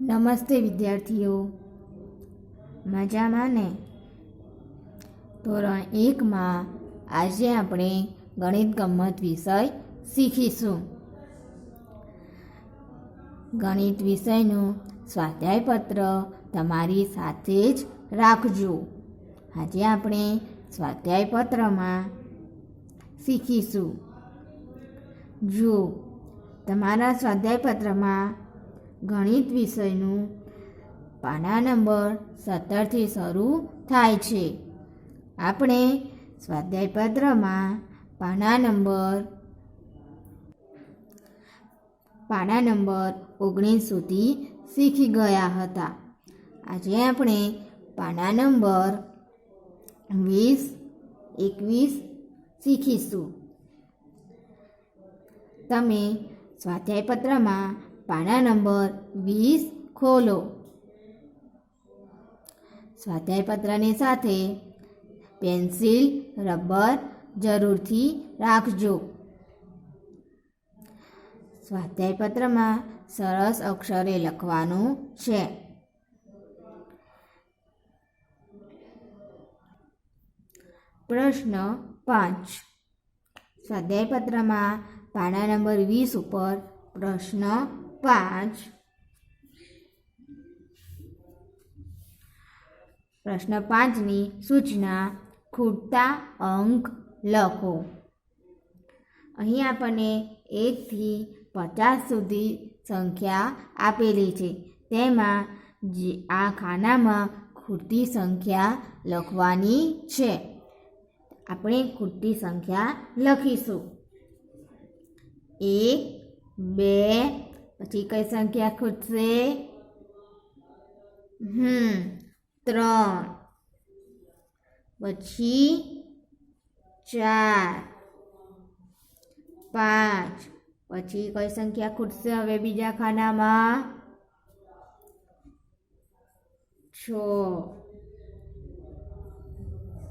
નમસ્તે વિદ્યાર્થીઓ, મજામાં ને? ધોરણ 1માં આજે આપણે ગણિત ગમ્મત વિષય શીખીશું. ગણિત વિષયનું સ્વાધ્યાયપત્ર તમારી સાથે જ રાખજો. આજે આપણે સ્વાધ્યાયપત્રમાં શીખીશું. જો તમારા સ્વાધ્યાયપત્રમાં ગણિત વિષયનું પાના નંબર 17થી શરૂ થાય છે. આપણે સ્વાધ્યાયપત્રમાં પાના નંબર 19 સુધી શીખી ગયા હતા. આજે આપણે પાના નંબર 20, 21 શીખીશું. તમે સ્વાધ્યાયપત્રમાં પાના નંબર 20 ખોલો. સ્વાધ્યાયપત્રની સાથે પેન્સિલ, રબર જરૂરથી રાખજો. સ્વાધ્યાયપત્રમાં સરસ અક્ષરે લખવાનું છે. પ્રશ્ન 5. સ્વાધ્યાયપત્રમાં પાના નંબર 20 ઉપર પ્રશ્ન 5. પ્રશ્ન 5ની સૂચના: ખૂટતા અંક લખો. અહીં આપણને 1 થી 50 સુધી સંખ્યા આપેલી છે. તેમાં આ ખાનામાં ખૂટતી સંખ્યા લખવાની છે. આપણે ખૂટતી સંખ્યા લખીશું. 1, 2, પછી કઈ સંખ્યા ખૂટશે? 3, પછી 4, 5, પછી કઈ સંખ્યા ખૂટશે હવે બીજા ખાનામાં? 6,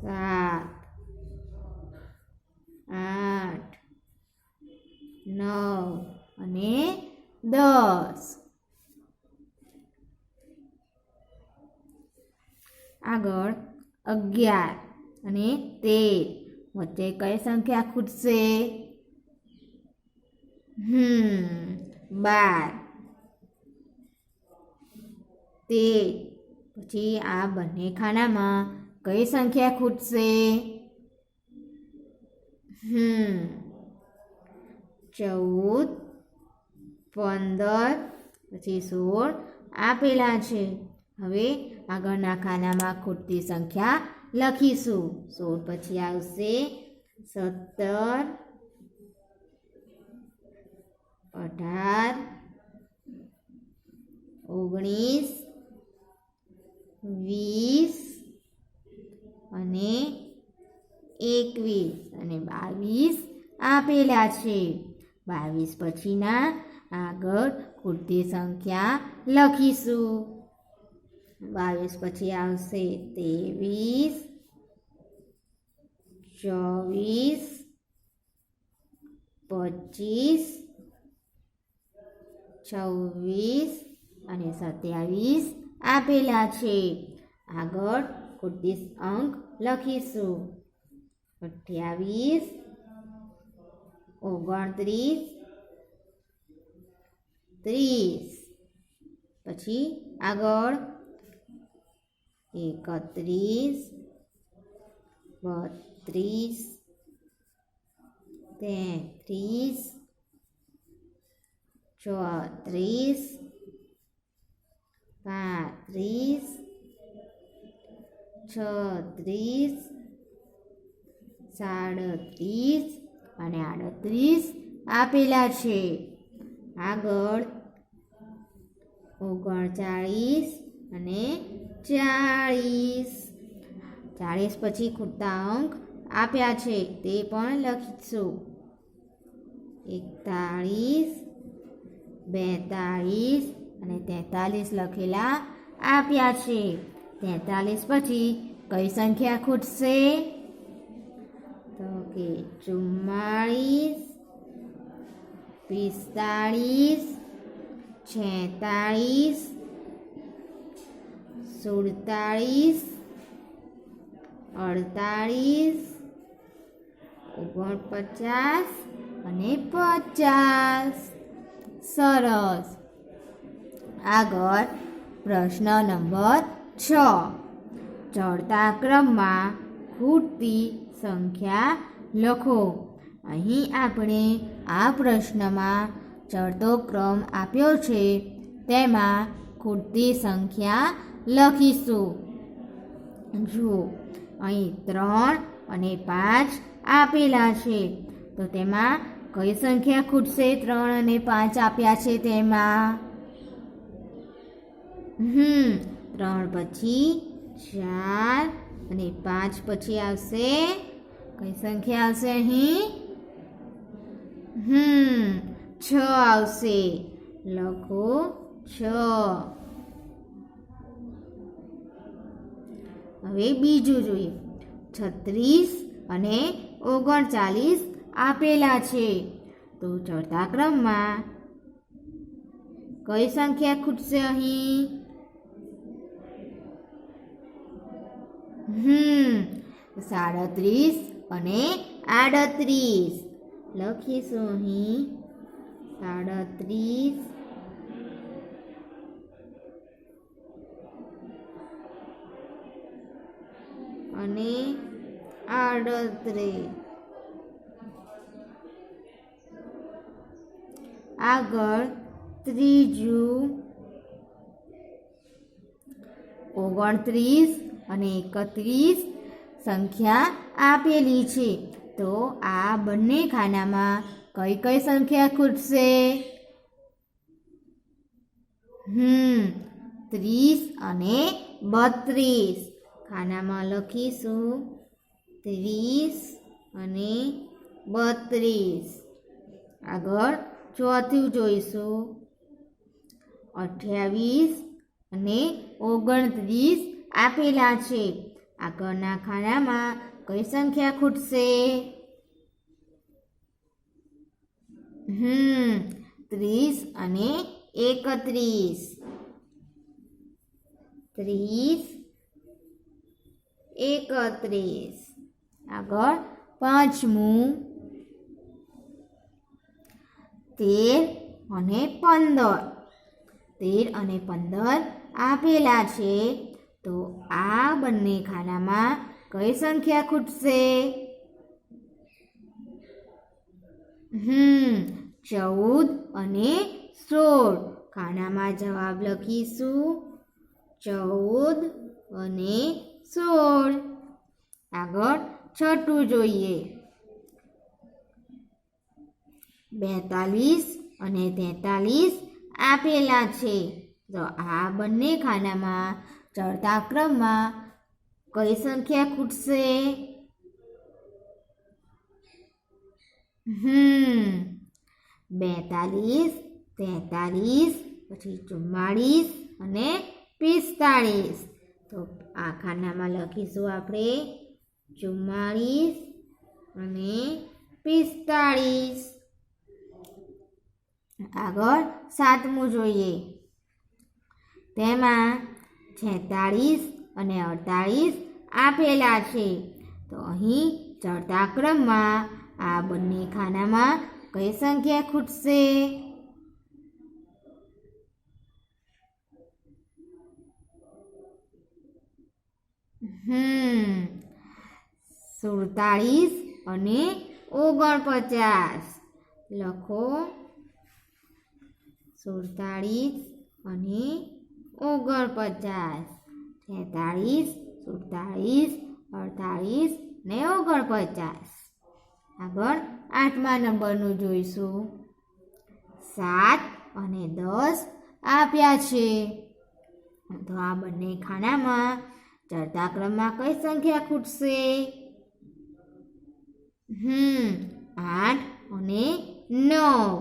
7, 8, 9 અને 10. આગળ 11 અને 13. વચ્ચે કઈ સંખ્યા ખૂટશે? 12, 13. પછી આ બંને ખાનામાં કઈ સંખ્યા ખૂટશે? 14, 15, પછી 16 આપેલા છે. હવે આગળના ખાનામાં ખૂટતી સંખ્યા લખીશું. 16 પછી આવશે 17, 18, 19, 20 અને 21 અને 22 આપેલા છે. 22 પછીના આગળ ખૂટતી સંખ્યા લખીશું. 22 પછી આવશે 23, 24, 25, 26 અને 27 આપેલા છે. આગળ ખૂટતી અંક લખીશું. 28, 29, 30. પછી આગળ 31, 32, 33, 34, 35, 36, 37 અને 38 આપેલા છે. આગળ 39 અને 40. 40 પછી ખૂટતા અંક આપ્યા છે તે પણ લખીશું. 41, 42 અને 43 લખેલા આપ્યા છે. 43 પછી કઈ સંખ્યા ખૂટશે? તો કે 44, 45, 46, 47, 48, 49 અને 50. સરસ. આગળ પ્રશ્ન નંબર 6. ચડતા ક્રમમાં ખૂટતી સંખ્યા લખો. અહીં આપણે આ પ્રશ્નમાં ચડતો ક્રમ આપ્યો છે તેમાં ખૂટતી સંખ્યા લખીશું. જુઓ, અહીં 3 અને 5 આપેલા છે, તો તેમાં કઈ સંખ્યા ખૂટશે? 3 અને 5 આપ્યા છે તેમાં 3 પછી 4 અને 5 પછી આવશે કઈ સંખ્યા આવશે? અહીં 6 આવશે. લખો 6. હવે બીજું જોઈએ. 36 અને 39 આપેલા છે, તો ચડતા ક્રમમાં કઈ સંખ્યા ખૂટશે અહીં? 37 અને 38. લખીશું અહીં 37 અને 38. આગળ ત્રીજું 29 અને 31 સંખ્યા આપેલી છે, તો આ બંને ખાનામાં કઈ કઈ સંખ્યા ખૂટશે? 30 અને 32. ખાનામાં લખીશું 30 અને 32. આગળ ચોથું જોઈશું. 28 અને 29 આપેલા છે, આગળના ખાનામાં કઈ સંખ્યા ખૂટશે? 30 અને 31. 30, 31. આગળ પાંચમું 13 અને 15. 13 અને 15 આપેલા છે, તો આ બંને ખાનામાં કઈ સંખ્યા ખૂટશે? 14 અને 16. ખાનામાં જવાબ લખીશું 14 અને 16. આગળ છઠ્ઠું જોઈએ. 42 અને 43 આપેલા છે, તો આ બંને ખાનામાં ચડતા ક્રમમાં કઈ સંખ્યા ખૂટશે? 42, 43, પછી 44 અને 45. તો આ ખાનામાં લખીશું આપણે 44 અને 45. આગળ સાતમું જોઈએ. તેમાં 46 અને 48 આપેલા છે, તો અહીં ચડતા ક્રમમાં આ બંને ખાનામાં કઈ સંખ્યા ખૂટશે? 47 અને 49. લખો 47 અને 49. 46, 47, 48 ને 49. આગળ 8મા નંબરનું જોઈશું. 7 અને 10 આપ્યા છે, તો આ બંને ખાનામાં ચડતા ક્રમમાં કઈ સંખ્યા ખૂટશે? 8 અને 9.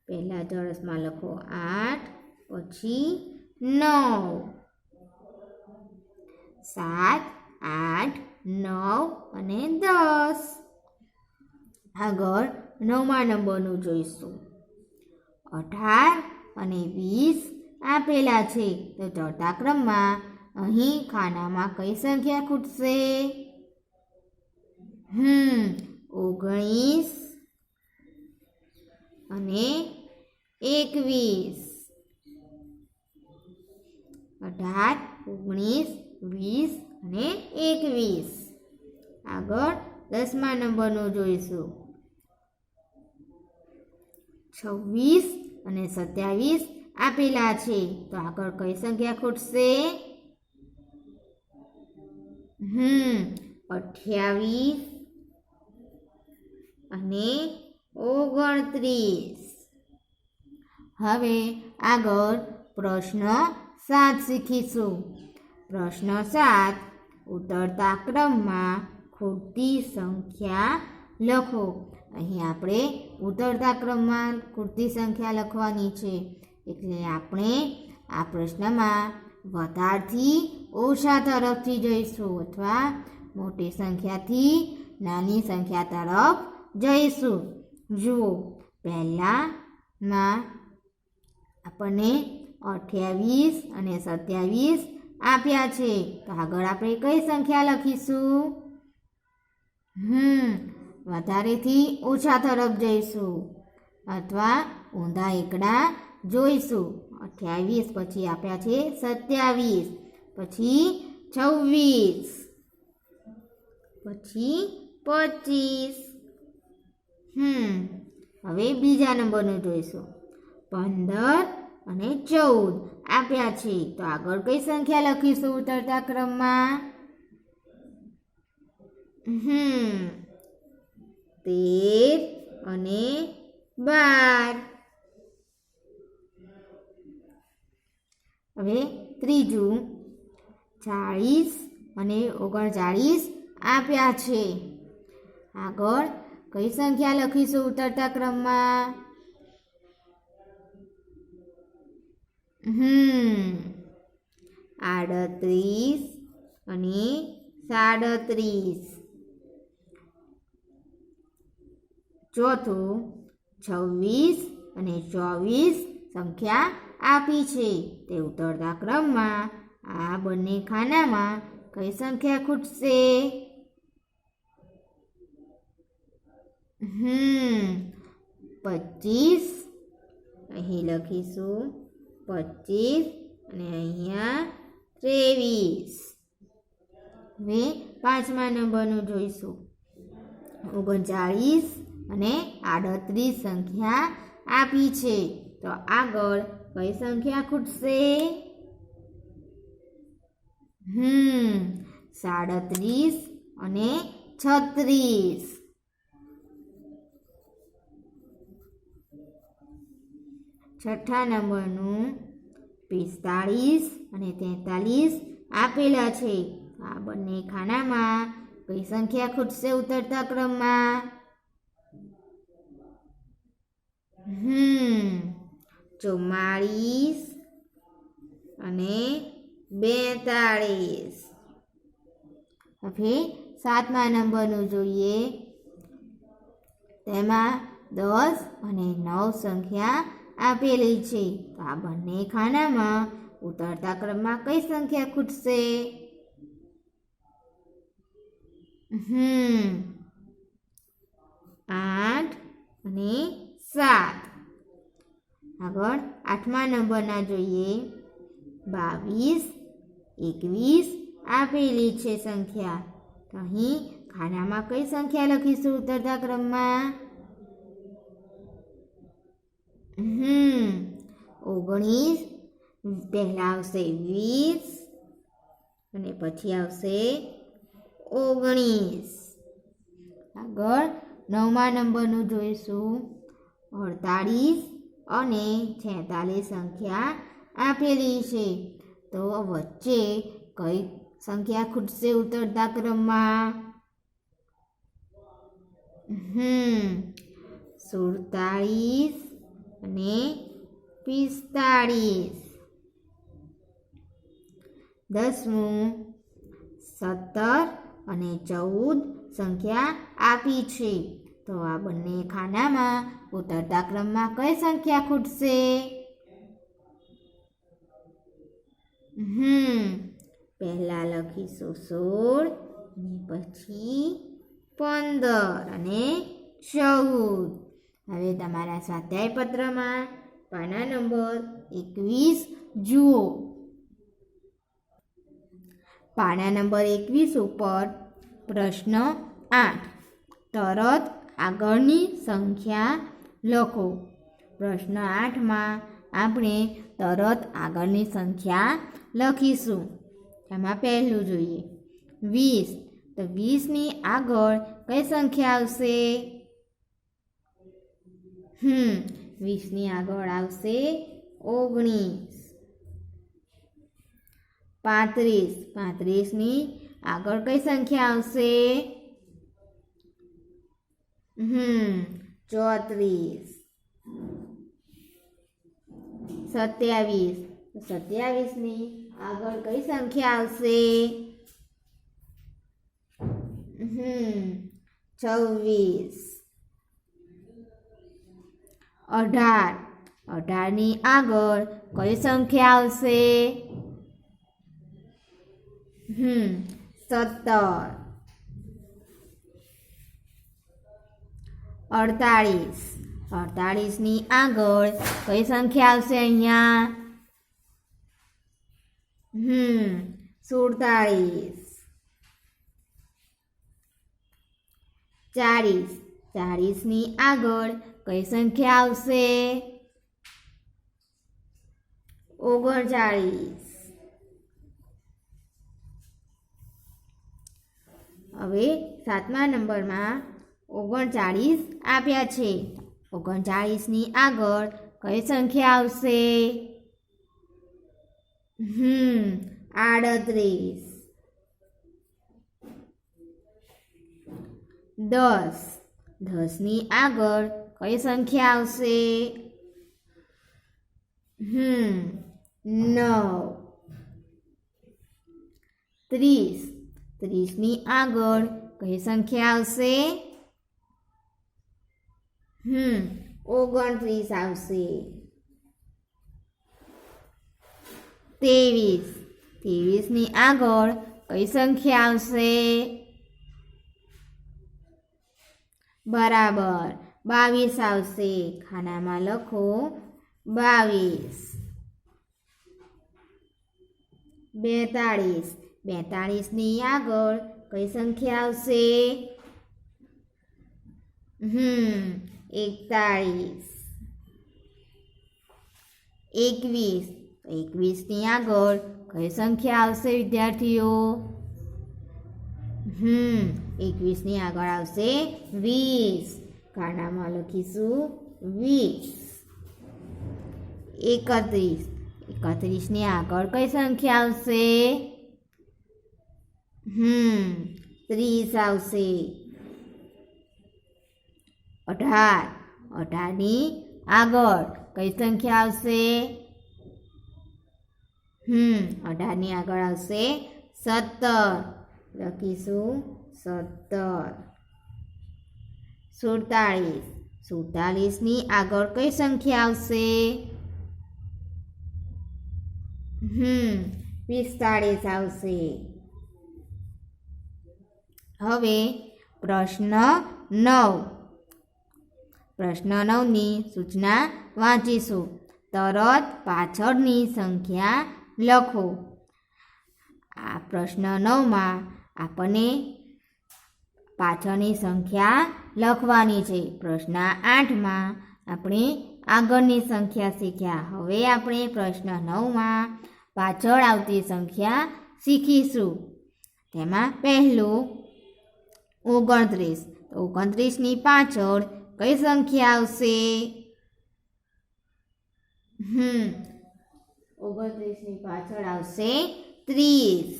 પહેલા ચોરસમાં લખો 8, પછી 9. 7, 8, 9 અને 10. આગળ 9મા નંબરનું જોઈશું. 18 અને 20 આપેલા છે. તો ચડતા ક્રમમાં અહીં ખાનામાં કઈ સંખ્યા ખૂટશે? 19 અને 21. 18, 19, 20 અને 21. આગળ 10મા નંબરનું જોઈશું. 26 અને 27 આપેલા છે. તો આગળ કઈ સંખ્યા ખૂટશે? 28 અને 29. હવે આગળ પ્રશ્ન 7 શીખીશું. પ્રશ્ન 7, ઉતરતા ક્રમમાં ખૂટતી સંખ્યા લખો. અહીં આપણે ઉતરતા ક્રમમાં ખૂટતી સંખ્યા લખવાની છે. એટલે આપણે આ પ્રશ્નમાં વધારથી ઓછા તરફથી જઈશું અથવા મોટી સંખ્યાથી નાની સંખ્યા તરફ જઈશું. જુઓ, પહેલામાં આપણને 28 અને 27 આપ્યા છે. તો આગળ આપણે કઈ સંખ્યા લખીશું? વધારેથી ઓછા તરફ જઈશું અથવા ઊંધા એકડા જોઈશું. 28 પછી આપ્યા છે 27, પછી 26, પછી 25. હવે બીજા નંબરનું જોઈશું. 15 અને 14 આપ્યા છે. તો આગળ કઈ સંખ્યા લખીશું ઉતરતા ક્રમમાં? 13 અને 12. હવે ત્રીજું 40 અને 39 આપ્યા છે. આગળ કઈ સંખ્યા લખીશું ઉતરતા ક્રમમાં? 38 અને 37. ચોથું 26 અને 24 સંખ્યા આપી છે. તે ઉતરતા ક્રમમાં આ બંને ખાનામાં કઈ સંખ્યા ખૂટશે? 25. અહીં લખીશું 25 અને અહીંયા 23. હવે 5મા નંબરનું જોઈશું. 39 અને 38 સંખ્યા આપી છે. તો આગળ કઈ સંખ્યા ખૂટશે? 37 અને 36. છઠ્ઠા નંબરનું 45 અને 43 આપેલા છે. આ બંને ખાનામાં કઈ સંખ્યા ખૂટશે ઉતરતા ક્રમમાં? 44 અને 42. હવે 7મા નંબરનું જોઈએ. તેમાં 10 અને 9 સંખ્યા આપેલી છે. તો આ બંને ખાનામાં ઉતરતા ક્રમમાં કઈ સંખ્યા ખૂટશે? 8 અને 7. આગળ 8મા નંબરના જોઈએ. 22, 21 આપેલી છે સંખ્યા. તો અહીં ખાનામાં કઈ સંખ્યા લખીશું ઉતરતા ક્રમમાં? 19. પહેલા આવશે 20 અને પછી આવશે 19. આગળ 9મા નંબરનું જોઈશું. 48 અને 46 સંખ્યા આપેલી છે. તો વચ્ચે કઈ સંખ્યા ખૂટશે ઉતરતા ક્રમમાં? 47 અને 45. 10મું 17 અને 14 સંખ્યા આપી છે. તો આ બંને ખાનામાં ઉતરતા ક્રમમાં કઈ સંખ્યા ખૂટશે? પહેલાં લખીશું 16 અને પછી 15 અને 14. હવે તમારા સ્વાધ્યાય પત્રમાં પાના નંબર 21 જુઓ. પાના નંબર 21 ઉપર પ્રશ્ન 8 તરત આગળની સંખ્યા લખો. પ્રશ્ન 8માં આપણે તરત આગળની સંખ્યા લખીશું. એમાં પહેલું જોઈએ 20. તો 20ની આગળ કઈ સંખ્યા આવશે? 20ની આગળ આવશે 19. 35. 35ની આગળ કઈ સંખ્યા આવશે? 34. 27. 27ની આગળ કઈ સંખ્યા આવશે? 26. 18. 18ની આગળ કઈ સંખ્યા આવશે? 17. 48. 48ની આગળ કઈ સંખ્યા આવશે અહીંયા? 47. 40. 40ની આગળ કઈ સંખ્યા આવશે? 39. હવે 7મા નંબરમાં 39 આપ્યા છે. 39ની આગળ કઈ સંખ્યા આવશે? 38. 10. 10ની આગળ કઈ સંખ્યા આવશે? 9. 30. 30ની આગળ કઈ સંખ્યા આવશે? 29 આવશે. 23. 23ની આગળ કઈ સંખ્યા આવશે? બરાબર 22 આવશે. ખાનામાં લખો 22. 42. 42ની આગળ કઈ સંખ્યા આવશે? 41. 21. 21ની આગળ કઈ સંખ્યા આવશે વિદ્યાર્થીઓ? 21ની આગળ આવશે 20. ખાનામાં લખીશું 20. 31. 31ની આગળ કઈ સંખ્યા આવશે? 30 આવશે. 18. 18ની આગળ કઈ સંખ્યા આવશે? 18ની આગળ આવશે 17. લખીશું 17. 47. 47ની આગળ કઈ સંખ્યા આવશે? 45 આવશે. હવે પ્રશ્ન 9. પ્રશ્ન 9ની સૂચના વાંચીશું. તરત પાછળની સંખ્યા લખો. આ પ્રશ્ન 9માં આપણને પાછળની સંખ્યા લખવાની છે. પ્રશ્ન 8માં આપણે આગળની સંખ્યા શીખ્યા. હવે આપણે પ્રશ્ન 9માં પાછળ આવતી સંખ્યા શીખીશું. તેમાં પહેલું 29. તો 29ની પાછળ કઈ સંખ્યા આવશે? 29ની પાછળ આવશે 30.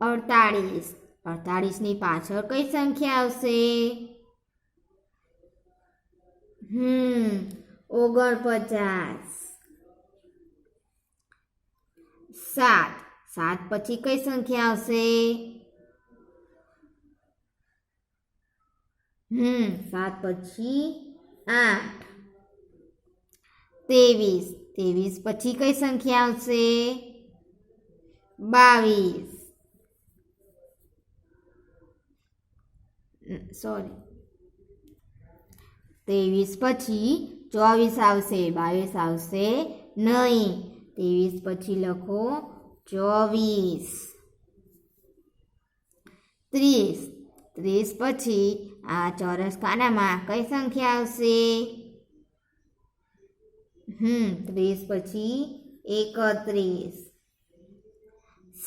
48. 48ની પાછળ કઈ સંખ્યા આવશે? 49. 7. 7 પછી કઈ સંખ્યા આવશે? 7 પછી 8. 23. 23 પછી કઈ સંખ્યા આવશે? 22. સોરી, 23 પછી 24 આવશે, 22 આવશે નહીં. 23 પછી લખો 24. 30. 30 પછી આ ચોરસ ખાનામાં કઈ સંખ્યા આવશે? 30 પછી 31.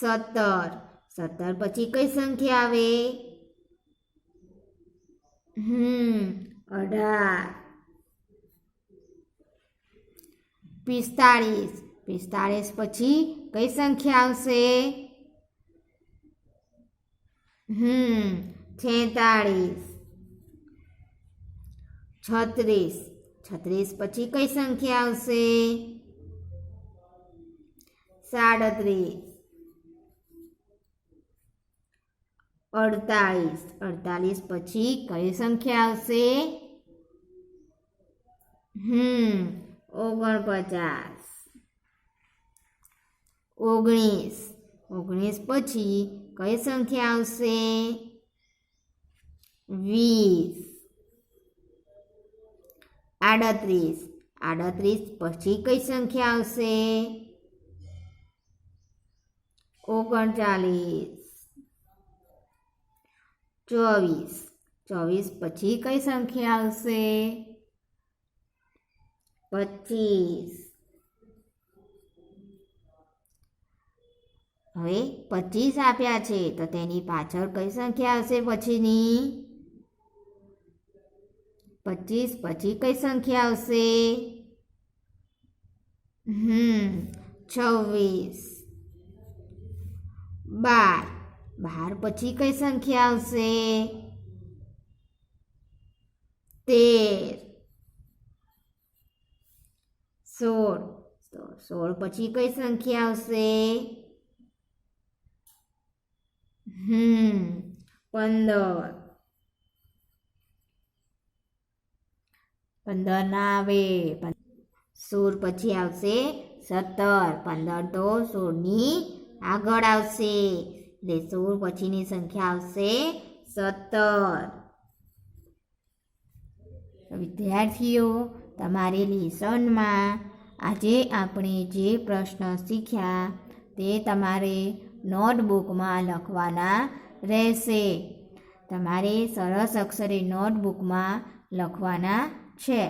17. 17 પછી કઈ સંખ્યા આવે? 18. 45. 45 પછી કઈ સંખ્યા આવશે? 46. 36. 36 પછી કઈ સંખ્યા આવશે? 37. 48. 48 પછી કઈ સંખ્યા આવશે? 49. 19. 19 પછી કઈ સંખ્યા આવશે? 20. 38. 38 પછી કઈ સંખ્યા આવશે? 39. 24. 24 પછી કઈ સંખ્યા આવશે? 25. હવે 25 આપ્યા છે તો તેની પાછળ કઈ સંખ્યા આવશે પછીની? 25 પછી કઈ સંખ્યા આવશે? 26. 12. 12 પછી કઈ સંખ્યા આવશે? 13. 16. 16 પછી કઈ સંખ્યા આવશે? 15. 15 ના આવે. 16 પછી આવશે 17. 15 તો 16ની આગળ આવશે એટલે 16 પછીની સંખ્યા આવશે 17. વિદ્યાર્થીઓ, તમારે લેસનમાં આજે આપણે જે પ્રશ્ન શીખ્યા તે તમારે નોટબુકમાં લખવાના રહેશે. તમારે સરસ અક્ષરે નોટબુકમાં લખવાના છે.